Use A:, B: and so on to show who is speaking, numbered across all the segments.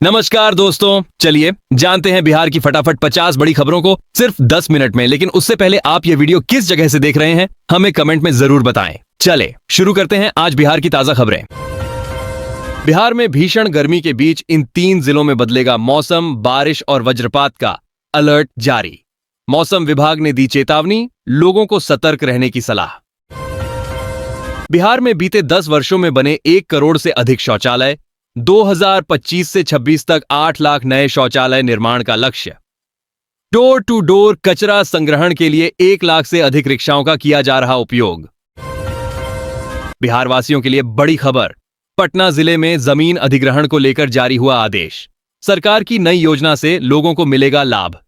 A: नमस्कार दोस्तों, चलिए जानते हैं बिहार की फटाफट 50 बड़ी खबरों को सिर्फ 10 मिनट में। लेकिन उससे पहले आप ये वीडियो किस जगह से देख रहे हैं हमें कमेंट में जरूर बताएं। चले शुरू करते हैं आज बिहार की ताजा खबरें। बिहार में भीषण गर्मी के बीच इन 3 जिलों में बदलेगा मौसम, बारिश और वज्रपात का अलर्ट जारी। मौसम विभाग ने दी चेतावनी, लोगों को सतर्क रहने की सलाह। बिहार में बीते 10 वर्षों में बने 1 करोड़ से अधिक शौचालय, 2025 से 26 तक 8 लाख नए शौचालय निर्माण का लक्ष्य। डोर टू डोर कचरा संग्रहण के लिए 1 लाख से अधिक रिक्शाओं का किया जा रहा उपयोग। बिहार वासियों के लिए बड़ी खबर, पटना जिले में जमीन अधिग्रहण को लेकर जारी हुआ आदेश। सरकार की नई योजना से लोगों को मिलेगा लाभ।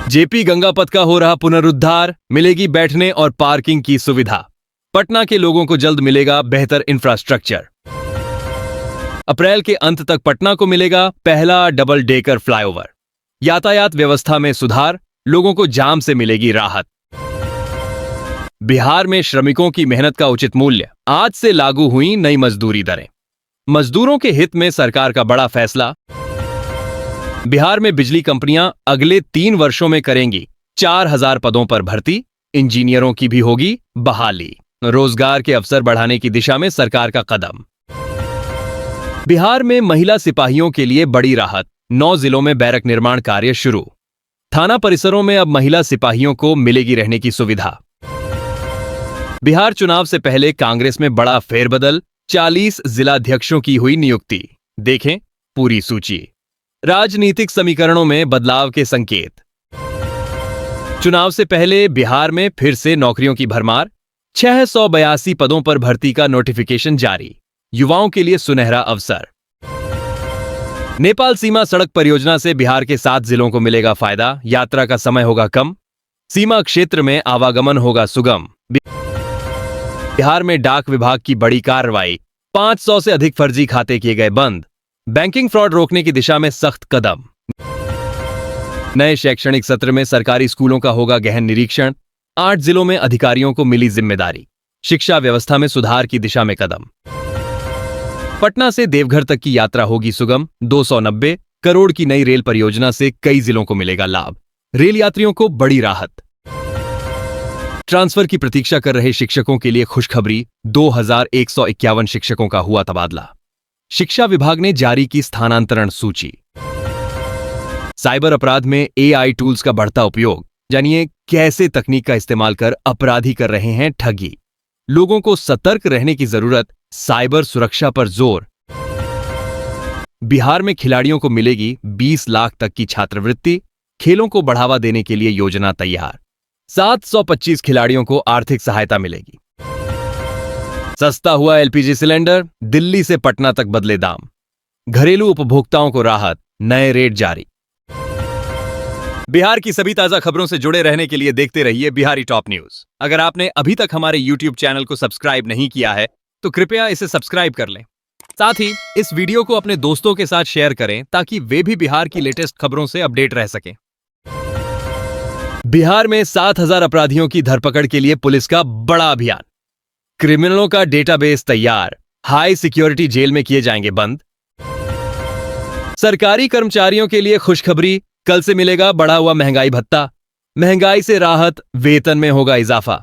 A: जेपी गंगा पथ का हो रहा पुनरुद्धार, मिलेगी बैठने और पार्किंग की सुविधा। पटना के लोगों को जल्द मिलेगा बेहतर इंफ्रास्ट्रक्चर। अप्रैल के अंत तक पटना को मिलेगा पहला डबल डेकर फ्लाईओवर। यातायात व्यवस्था में सुधार, लोगों को जाम से मिलेगी राहत। बिहार में श्रमिकों की मेहनत का उचित मूल्य, आज से लागू हुई नई मजदूरी दरें। मजदूरों के हित में सरकार का बड़ा फैसला। बिहार में बिजली कंपनियां अगले 3 वर्षों में करेंगी 4000 पदों पर भर्ती, इंजीनियरों की भी होगी बहाली। रोजगार के अवसर बढ़ाने की दिशा में सरकार का कदम। बिहार में महिला सिपाहियों के लिए बड़ी राहत, 9 जिलों में बैरक निर्माण कार्य शुरू। थाना परिसरों में अब महिला सिपाहियों को मिलेगी रहने की सुविधा। बिहार चुनाव से पहले कांग्रेस में बड़ा फेरबदल, 40 जिलाध्यक्षों की हुई नियुक्ति। देखें पूरी सूची। राजनीतिक समीकरणों में बदलाव के संकेत। चुनाव से पहले बिहार में फिर से नौकरियों की भरमार, 682 पदों पर भर्ती का नोटिफिकेशन जारी। युवाओं के लिए सुनहरा अवसर। नेपाल सीमा सड़क परियोजना से बिहार के 7 जिलों को मिलेगा फायदा, यात्रा का समय होगा कम, सीमा क्षेत्र में आवागमन होगा सुगम। बिहार में डाक विभाग की बड़ी कार्रवाई, 500 से अधिक फर्जी खाते किए गए बंद। बैंकिंग फ्रॉड रोकने की दिशा में सख्त कदम। नए शैक्षणिक सत्र में सरकारी स्कूलों का होगा गहन निरीक्षण, 8 जिलों में अधिकारियों को मिली जिम्मेदारी। शिक्षा व्यवस्था में सुधार की दिशा में कदम। पटना से देवघर तक की यात्रा होगी सुगम, 290 करोड़ की नई रेल परियोजना से कई जिलों को मिलेगा लाभ। रेल यात्रियों को बड़ी राहत। ट्रांसफर की प्रतीक्षा कर रहे शिक्षकों के लिए खुशखबरी, 2151 शिक्षकों का हुआ तबादला। शिक्षा विभाग ने जारी की स्थानांतरण सूची। साइबर अपराध में एआई टूल्स का बढ़ता उपयोग, जानिए कैसे तकनीक का इस्तेमाल कर अपराधी कर रहे हैं ठगी। लोगों को सतर्क रहने की जरूरत, साइबर सुरक्षा पर जोर। बिहार में खिलाड़ियों को मिलेगी 20 लाख तक की छात्रवृत्ति, खेलों को बढ़ावा देने के लिए योजना तैयार। 725 खिलाड़ियों को आर्थिक सहायता मिलेगी। सस्ता हुआ एलपीजी सिलेंडर, दिल्ली से पटना तक बदले दाम। घरेलू उपभोक्ताओं को राहत, नए रेट जारी। बिहार की सभी ताजा खबरों से जुड़े रहने के लिए देखते रहिए बिहारी टॉप न्यूज। अगर आपने अभी तक हमारे YouTube चैनल को सब्सक्राइब नहीं किया है तो कृपया इसे सब्सक्राइब कर लें। साथ ही इस वीडियो को अपने दोस्तों के साथ शेयर करें ताकि वे भी बिहार की लेटेस्ट खबरों से अपडेट रह सकें। बिहार में 7000 अपराधियों की धरपकड़ के लिए पुलिस का बड़ा अभियान। क्रिमिनलों का डेटाबेस तैयार, हाई सिक्योरिटी जेल में किए जाएंगे बंद। सरकारी कर्मचारियों के लिए खुशखबरी, कल से मिलेगा बढ़ा हुआ महंगाई भत्ता। महंगाई से राहत, वेतन में होगा इजाफा।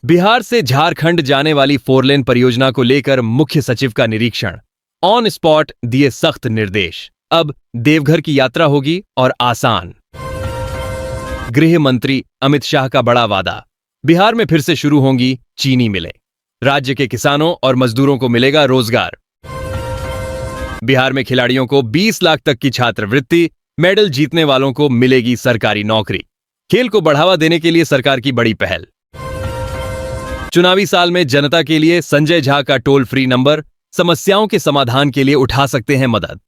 A: बिहार से झारखंड जाने वाली 4 लेन परियोजना को लेकर मुख्य सचिव का निरीक्षण, ऑन स्पॉट दिए सख्त निर्देश। अब देवघर की यात्रा होगी और आसान। गृह मंत्री अमित शाह का बड़ा वादा, बिहार में फिर से शुरू होंगी चीनी मिलें। राज्य के किसानों और मजदूरों को मिलेगा रोजगार। बिहार में खिलाड़ियों को 20 लाख तक की छात्रवृत्ति, मेडल जीतने वालों को मिलेगी सरकारी नौकरी। खेल को बढ़ावा देने के लिए सरकार की बड़ी पहल। चुनावी साल में जनता के लिए संजय झा का टोल फ्री नंबर, समस्याओं के समाधान के लिए उठा सकते हैं मदद।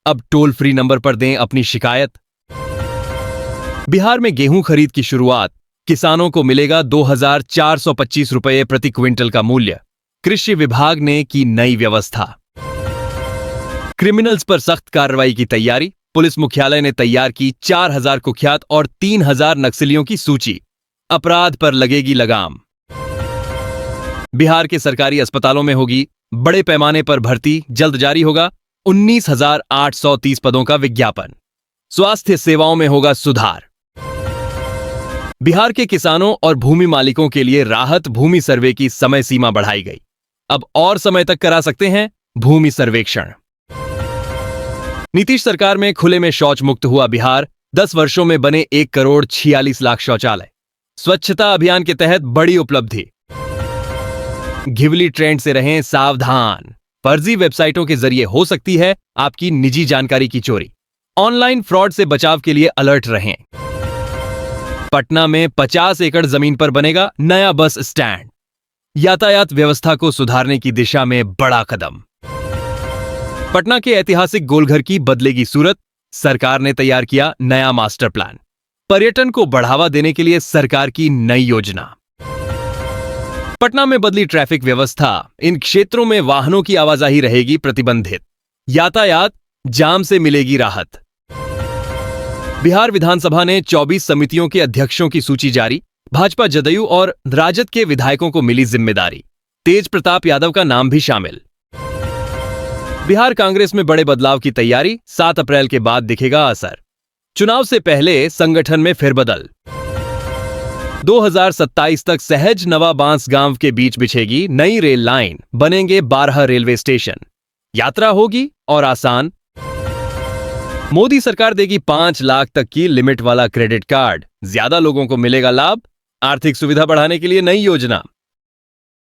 A: अब टोल फ्री नंबर पर दें अपनी शिकायत। बिहार में गेहूं खरीद की शुरुआत, किसानों को मिलेगा 2425 रुपये प्रति क्विंटल का मूल्य। कृषि विभाग ने की नई व्यवस्था। क्रिमिनल्स पर सख्त कार्रवाई की तैयारी, पुलिस मुख्यालय ने तैयार की 4000 कुख्यात और 3000 नक्सलियों की सूची। अपराध पर लगेगी लगाम। बिहार के सरकारी अस्पतालों में होगी बड़े पैमाने पर भर्ती, जल्द जारी होगा 19,830 पदों का विज्ञापन। स्वास्थ्य सेवाओं में होगा सुधार। बिहार के किसानों और भूमि मालिकों के लिए राहत भूमि सर्वे की समय सीमा बढ़ाई गई। अब और समय तक करा सकते हैं भूमि सर्वेक्षण। नीतीश सरकार में खुले में शौच मुक्त हुआ बिहार। 10 वर्षों में बने 1,46,00,000 शौचालय। स्वच्छता अभियान के तहत बड़ी उपलब्धि। घिवली ट्रेंड से रहें सावधान। फर्जी वेबसाइटों के जरिए हो सकती है आपकी निजी जानकारी की चोरी। ऑनलाइन फ्रॉड से बचाव के लिए अलर्ट रहें। पटना में 50 एकड़ जमीन पर बनेगा नया बस स्टैंड। यातायात व्यवस्था को सुधारने की दिशा में बड़ा कदम। पटना के ऐतिहासिक गोलघर की बदलेगी सूरत। सरकार ने तैयार किया नया मास्टर प्लान। पर्यटन को बढ़ावा देने के लिए सरकार की नई योजना। पटना में बदली ट्रैफिक व्यवस्था। इन क्षेत्रों में वाहनों की आवाजाही रहेगी प्रतिबंधित। यातायात जाम से मिलेगी राहत। बिहार विधानसभा ने 24 समितियों के अध्यक्षों की सूची जारी। भाजपा, जदयू और राजद के विधायकों को मिली जिम्मेदारी। तेज प्रताप यादव का नाम भी शामिल। बिहार कांग्रेस में बड़े बदलाव की तैयारी। 7 अप्रैल के बाद दिखेगा असर। चुनाव से पहले संगठन में फेरबदल। 2027 तक सहज नवा बांसगांव के बीच बिछेगी नई रेल लाइन। बनेंगे 12 रेलवे स्टेशन। यात्रा होगी और आसान। मोदी सरकार देगी 5 लाख तक की लिमिट वाला क्रेडिट कार्ड। ज्यादा लोगों को मिलेगा लाभ। आर्थिक सुविधा बढ़ाने के लिए नई योजना।